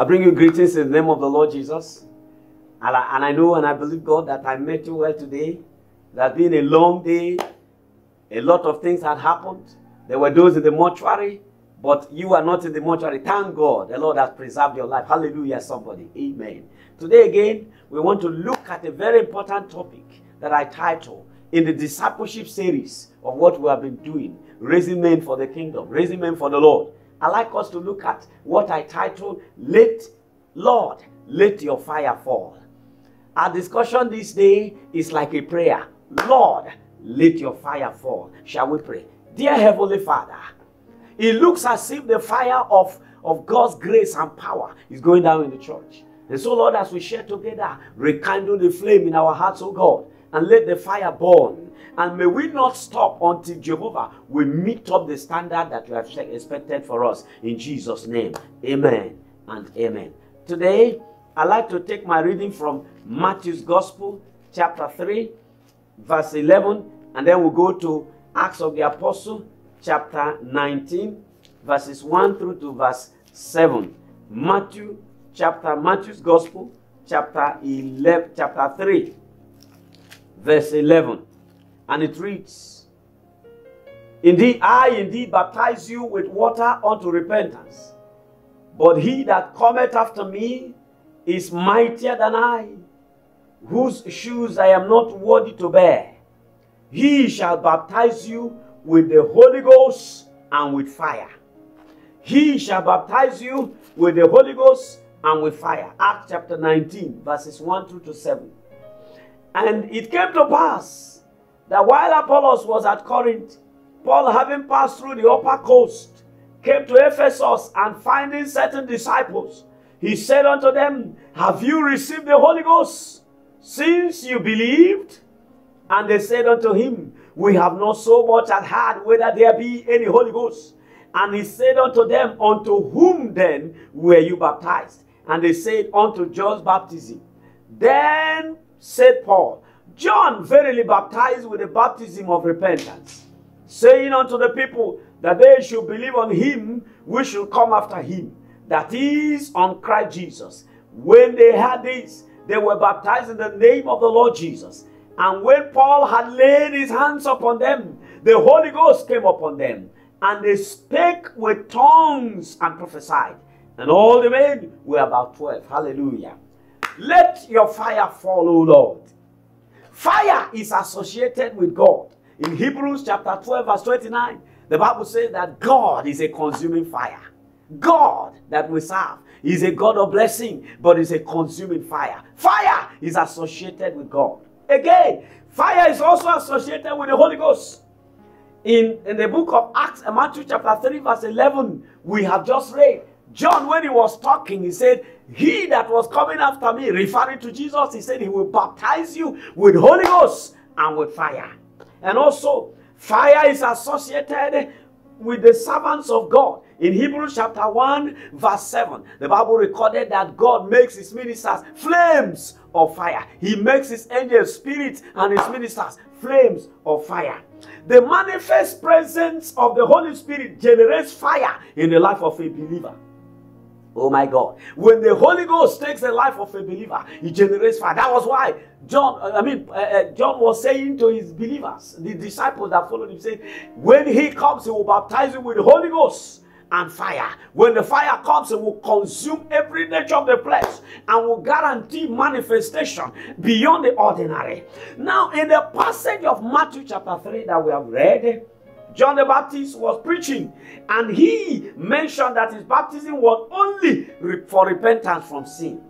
I bring you greetings in the name of the Lord Jesus. And I know and I believe, God, that I met you well today. It has been a long day. A lot of things had happened. There were those in the mortuary, but you are not in the mortuary. Thank God the Lord has preserved your life. Hallelujah, somebody. Amen. Today again, we want to look at a very important topic that I title in the discipleship series of what we have been doing, raising men for the kingdom, raising men for the Lord. I like us to look at what I titled, Lord, let your fire fall. Our discussion this day is like a prayer. Lord, let your fire fall. Shall we pray? Dear Heavenly Father, it looks as if the fire of God's grace and power is going down in the church. And so, Lord, as we share together, rekindle the flame in our hearts, oh God, and let the fire burn. And may we not stop until Jehovah will meet up the standard that you have expected for us. In Jesus' name, amen and amen. Today, I'd like to take my reading from Matthew's Gospel, chapter 3, verse 11. And then we'll go to Acts of the Apostle, chapter 19, verses 1 through to verse 7. Matthew's Gospel, chapter 3, verse 11. And it reads, I indeed baptize you with water unto repentance. But he that cometh after me is mightier than I, whose shoes I am not worthy to bear. He shall baptize you with the Holy Ghost and with fire. He shall baptize you with the Holy Ghost and with fire. Acts chapter 19, verses 1 through to 7. And it came to pass that while Apollos was at Corinth, Paul, having passed through the upper coast, came to Ephesus, and finding certain disciples, he said unto them, Have you received the Holy Ghost since you believed? And they said unto him, We have not so much as heard whether there be any Holy Ghost. And he said unto them, Unto whom then were you baptized? And they said, Unto John's baptism. Then said Paul, John verily baptized with the baptism of repentance, saying unto the people that they should believe on him which should come after him, that is, on Christ Jesus. When they heard this, they were baptized in the name of the Lord Jesus. And when Paul had laid his hands upon them, the Holy Ghost came upon them, and they spake with tongues and prophesied. And all the men were about 12. Hallelujah. Let your fire fall, O Lord. Fire is associated with God. In Hebrews chapter 12, verse 29, the Bible says that God is a consuming fire. God that we serve is a God of blessing, but is a consuming fire. Fire is associated with God. Again, fire is also associated with the Holy Ghost. In the book of Acts, Matthew chapter 3, verse 11, we have just read, John, when he was talking, he said, He that was coming after me, referring to Jesus, he said, He will baptize you with Holy Ghost and with fire. And also, fire is associated with the servants of God. In Hebrews chapter 1, verse 7, the Bible recorded that God makes his ministers flames of fire. He makes his angels spirits and his ministers flames of fire. The manifest presence of the Holy Spirit generates fire in the life of a believer. Oh my God. When the Holy Ghost takes the life of a believer, it generates fire. That was why John was saying to his believers, the disciples that followed him, saying, when he comes, he will baptize you with the Holy Ghost and fire. When the fire comes, it will consume every nature of the flesh and will guarantee manifestation beyond the ordinary. Now, in the passage of Matthew chapter 3 that we have read, John the Baptist was preaching, and he mentioned that his baptism was only for repentance from sin.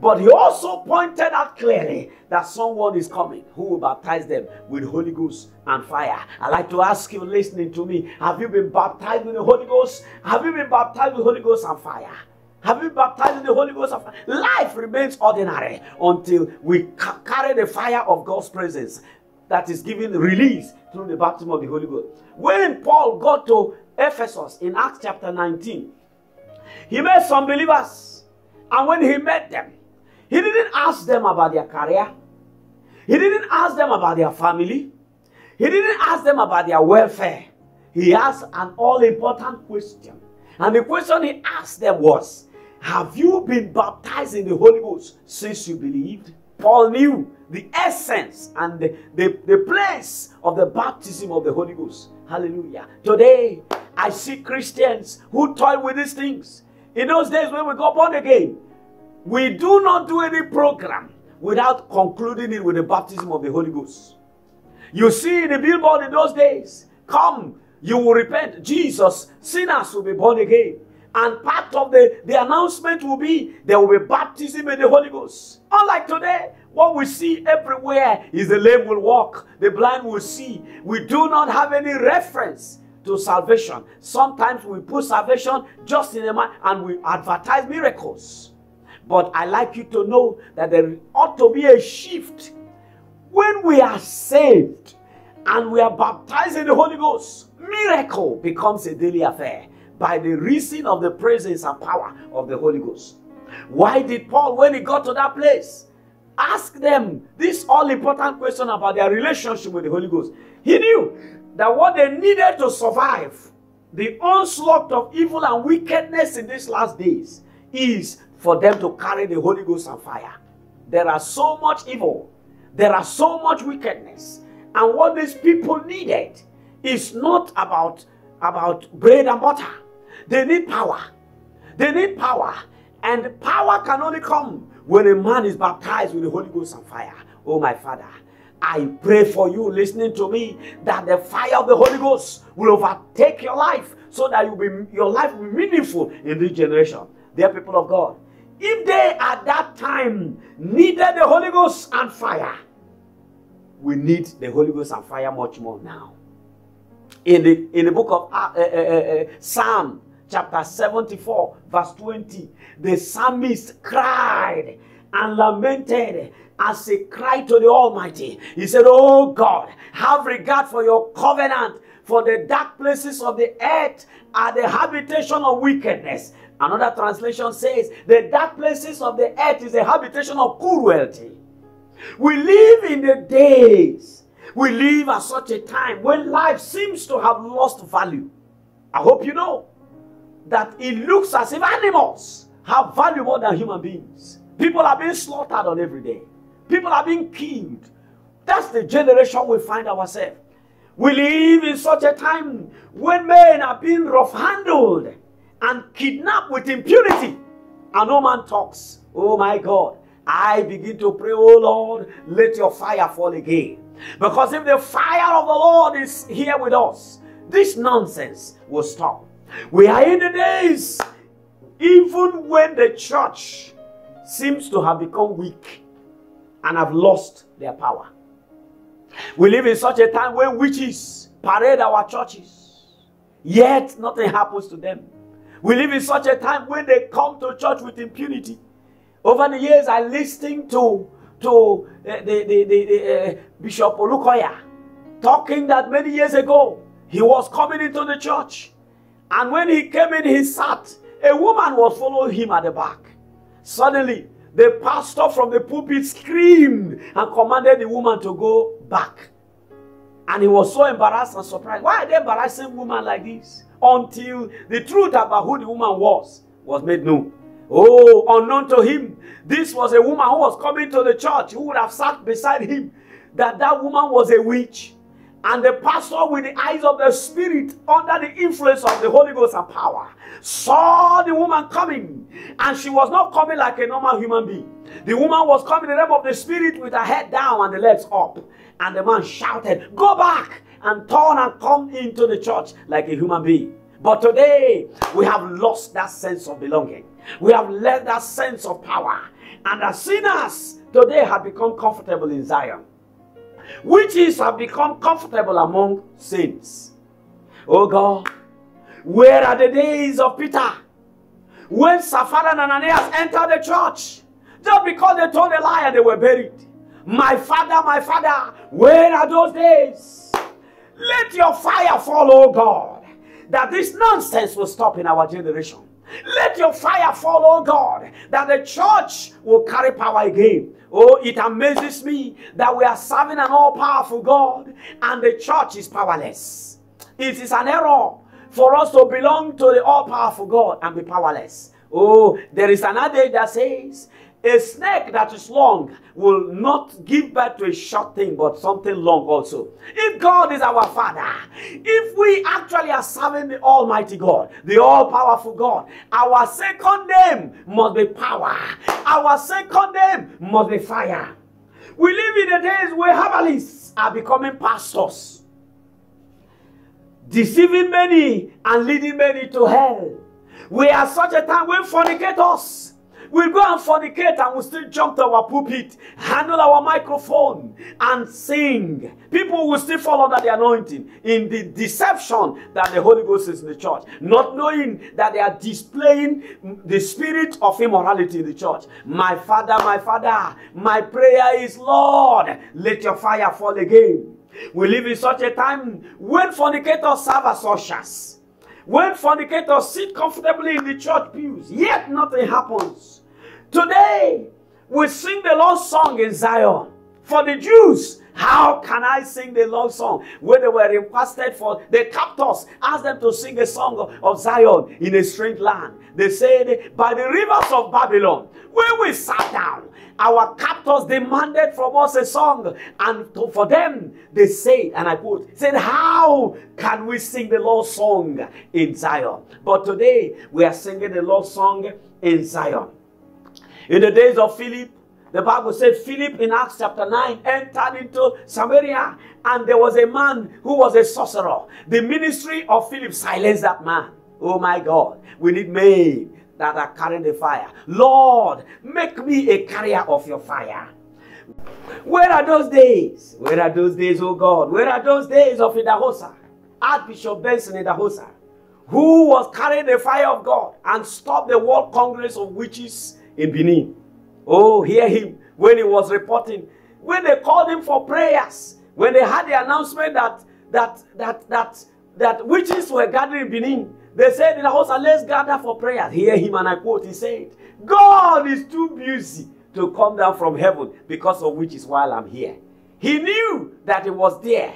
But he also pointed out clearly that someone is coming who will baptize them with Holy Ghost and fire. I'd like to ask you, listening to me, have you been baptized with the Holy Ghost? Have you been baptized with Holy Ghost and fire? Have you been baptized in the Holy Ghost and fire? Life remains ordinary until we carry the fire of God's presence that is given release through the baptism of the Holy Ghost. When Paul got to Ephesus in Acts chapter 19, he met some believers. And when he met them, he didn't ask them about their career. He didn't ask them about their family. He didn't ask them about their welfare. He asked an all-important question. And the question he asked them was, Have you been baptized in the Holy Ghost since you believed? Paul knew the essence and the place of the baptism of the Holy Ghost. Hallelujah. Today, I see Christians who toil with these things. In those days when we got born again, we do not do any program without concluding it with the baptism of the Holy Ghost. You see the billboard in those days, come, you will repent. Jesus, sinners will be born again. And part of the announcement will be, there will be baptism in the Holy Ghost. Unlike today, what we see everywhere is the lame will walk, the blind will see. We do not have any reference to salvation. Sometimes we put salvation just in the mind and we advertise miracles. But I like you to know that there ought to be a shift. When we are saved and we are baptized in the Holy Ghost, miracle becomes a daily affair by the reason of the presence and power of the Holy Ghost. Why did Paul, when he got to that place, ask them this all-important question about their relationship with the Holy Ghost? He knew that what they needed to survive the onslaught of evil and wickedness in these last days is for them to carry the Holy Ghost and fire. There are so much evil. There are so much wickedness. And what these people needed is not about bread and butter. They need power. They need power. And power can only come when a man is baptized with the Holy Ghost and fire. Oh, my Father, I pray for you listening to me that the fire of the Holy Ghost will overtake your life so that your life will be meaningful in this generation. Dear people of God, if they at that time needed the Holy Ghost and fire, we need the Holy Ghost and fire much more now. In the book of Psalm chapter 74 verse 20, the psalmist cried and lamented as he cried to the Almighty. He said, "Oh God, have regard for your covenant, for the dark places of the earth are the habitation of wickedness." Another translation says, the dark places of the earth is the habitation of cruelty. We live in the days, we live at such a time when life seems to have lost value. I hope you know that it looks as if animals have value more than human beings. People are being slaughtered on every day. People are being killed. That's the generation we find ourselves. We live in such a time when men are being rough-handled and kidnapped with impunity, and no man talks. Oh my God, I begin to pray, oh Lord, let your fire fall again. Because if the fire of the Lord is here with us, this nonsense will stop. We are in the days, even when the church seems to have become weak and have lost their power. We live in such a time when witches parade our churches, yet nothing happens to them. We live in such a time when they come to church with impunity. Over the years, I listened to Bishop Olukoya talking that many years ago, he was coming into the church. And when he came in, he sat. A woman was following him at the back. Suddenly, the pastor from the pulpit screamed and commanded the woman to go back. And he was so embarrassed and surprised. Why are they embarrassing a woman like this? Until the truth about who the woman was made known. Oh, unknown to him, this was a woman who was coming to the church, who would have sat beside him, that woman was a witch. And the pastor, with the eyes of the Spirit, under the influence of the Holy Ghost and power, saw the woman coming. And she was not coming like a normal human being. The woman was coming in the realm of the Spirit with her head down and the legs up. And the man shouted, "Go back and turn and come into the church like a human being." But today, we have lost that sense of belonging. We have lost that sense of power. And as sinners today have become comfortable in Zion. Witches have become comfortable among saints. Oh God, where are the days of Peter? When Sapphira and Ananias entered the church, just because they told a lie and they were buried. My Father, where are those days? Let your fire fall, oh God, that this nonsense will stop in our generation. Let your fire fall, oh God, that the church will carry power again. Oh, it amazes me that we are serving an all-powerful God and the church is powerless. It is an error for us to belong to the all-powerful God and be powerless. Oh, there is an adage that says, a snake that is long will not give birth to a short thing, but something long also. If God is our Father, if we actually are serving the Almighty God, the all-powerful God, our second name must be power. Our second name must be fire. We live in the days where herbalists are becoming pastors, deceiving many and leading many to hell. We are such a time when fornicators we'll go and fornicate and we'll still jump to our pulpit, handle our microphone, and sing. People will still fall under the anointing in the deception that the Holy Ghost is in the church, not knowing that they are displaying the spirit of immorality in the church. My Father, my prayer is, Lord, let your fire fall again. We live in such a time when fornicators serve as ushers, when fornicators sit comfortably in the church pews, yet nothing happens. Today, we sing the Lord's song in Zion. For the Jews, how can I sing the Lord's song? When they were requested for, the captors asked them to sing a song of Zion in a strange land. They said, by the rivers of Babylon, when we sat down, our captors demanded from us a song. And for them, they said, and I quote, said, how can we sing the Lord's song in Zion? But today, we are singing the Lord's song in Zion. In the days of Philip, the Bible said Philip in Acts chapter 9 entered into Samaria, and there was a man who was a sorcerer. The ministry of Philip silenced that man. Oh my God, we need men that are carrying the fire. Lord, make me a carrier of your fire. Where are those days? Where are those days, oh God? Where are those days of Idahosa? Archbishop Benson Idahosa, who was carrying the fire of God and stopped the World Congress of Witches in Benin. Oh, hear him when he was reporting, when they called him for prayers, when they had the announcement that witches were gathering in Benin. They said in the house, let's gather for prayers. Hear him, and I quote, he said, God is too busy to come down from heaven because of witches while I'm here. He knew that he was there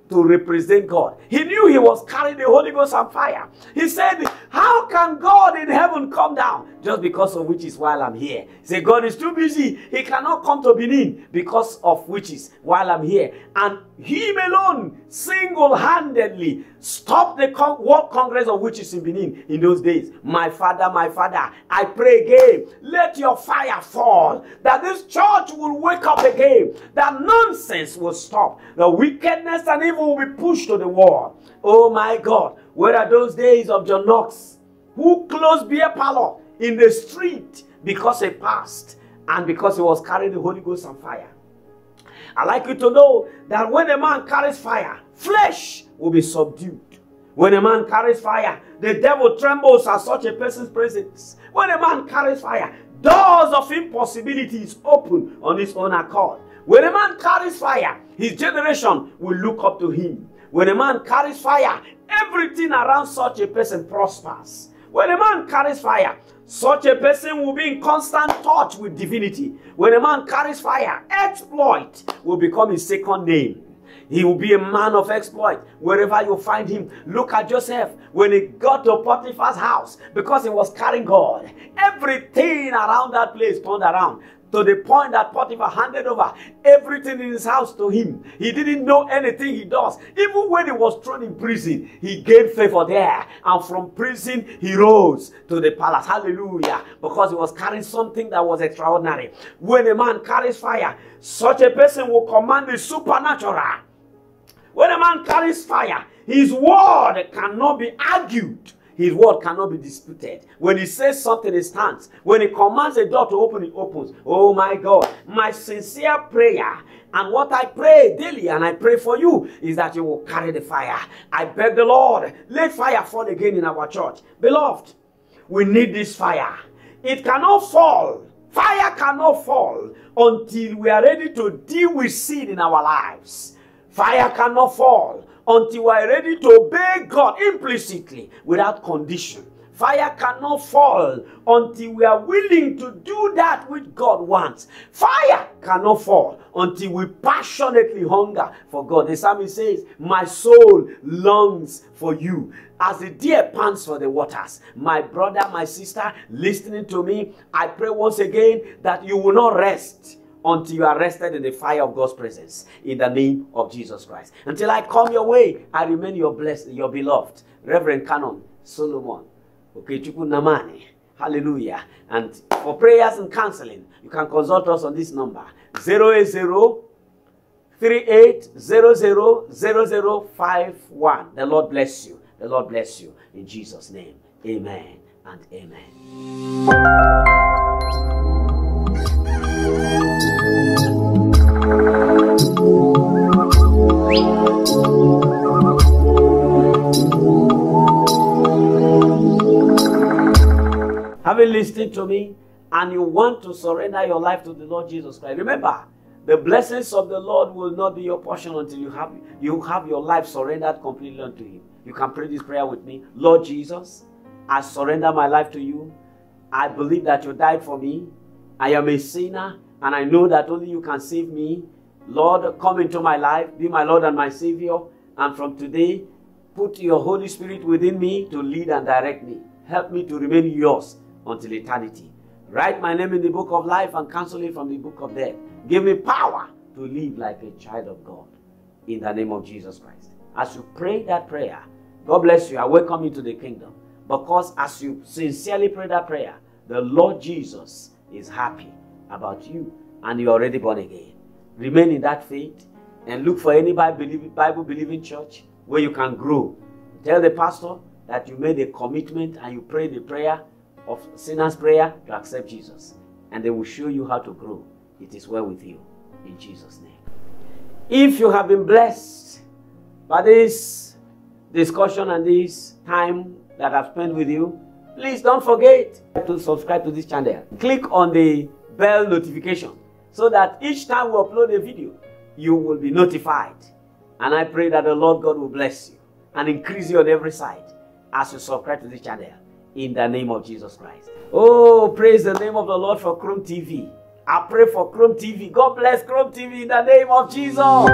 to represent God. He knew he was carrying the Holy Ghost and fire. He said, how can God in heaven come down just because of witches while I'm here? He said, God is too busy. He cannot come to Benin because of witches while I'm here. And him alone single-handedly stopped the World Congress of Witches in Benin in those days. My Father, I pray again, let your fire fall, that this church will wake up again, that nonsense will stop, the wickedness and evil will be pushed to the wall. Oh my God, where are those days of John Knox, who closed beer parlor in the street because he passed and because he was carrying the Holy Ghost and fire? I'd like you to know that when a man carries fire, flesh will be subdued. When a man carries fire, the devil trembles at such a person's presence. When a man carries fire, doors of impossibilities open on his own accord. When a man carries fire, his generation will look up to him. When a man carries fire, everything around such a person prospers. When a man carries fire, such a person will be in constant touch with divinity. When a man carries fire, exploit will become his second name. He will be a man of exploit wherever you find him. Look at Joseph when he got to Potiphar's house because he was carrying God. Everything around that place turned around, to the point that Potiphar handed over everything in his house to him. He didn't know anything he does. Even when he was thrown in prison, he gained favor there. And from prison, he rose to the palace. Hallelujah. Because he was carrying something that was extraordinary. When a man carries fire, such a person will command the supernatural. When a man carries fire, his word cannot be argued. His word cannot be disputed. When he says something, it stands. When he commands a door to open, it opens. Oh my God. My sincere prayer, and what I pray daily, and I pray for you, is that you will carry the fire. I beg the Lord, let fire fall again in our church. Beloved, we need this fire. It cannot fall. Fire cannot fall until we are ready to deal with sin in our lives. Fire cannot fall until we are ready to obey God implicitly without condition. Fire cannot fall until we are willing to do that which God wants. Fire cannot fall until we passionately hunger for God. The psalmist says, my soul longs for you as the deer pants for the waters. My brother, my sister, listening to me, I pray once again that you will not rest until you are rested in the fire of God's presence, in the name of Jesus Christ. Until I come your way, I remain your blessed, your beloved Reverend Canon Solomon Okechukwu Namani. Hallelujah. And for prayers and counseling, you can consult us on this number, 080-3800-0051. The Lord bless you. The Lord bless you. In Jesus' name, amen and amen. Having listened to me and you want to surrender your life to the Lord Jesus Christ, remember, the blessings of the Lord will not be your portion until you have your life surrendered completely unto Him. You can pray this prayer with me. Lord Jesus, I surrender my life to you. I believe that you died for me. I am a sinner and I know that only you can save me. Lord, come into my life, be my Lord and my Savior. And from today, put your Holy Spirit within me to lead and direct me. Help me to remain yours until eternity. Write my name in the book of life and cancel it from the book of death. Give me power to live like a child of God. In the name of Jesus Christ. As you pray that prayer, God bless you. I welcome you to the kingdom. Because as you sincerely pray that prayer, the Lord Jesus is happy about you and you're already born again. Remain in that faith and look for any Bible-believing church where you can grow. Tell the pastor that you made a commitment and you prayed the prayer of sinner's prayer to accept Jesus. And they will show you how to grow. It is well with you. In Jesus' name. If you have been blessed by this discussion and this time that I've spent with you, please don't forget to subscribe to this channel. Click on the bell notification so that each time we upload a video, you will be notified. And I pray that the Lord God will bless you and increase you on every side as you subscribe to this channel. In the name of Jesus Christ. Oh, praise the name of the Lord for Chrome TV. I pray for Chrome TV. God bless Chrome TV in the name of Jesus.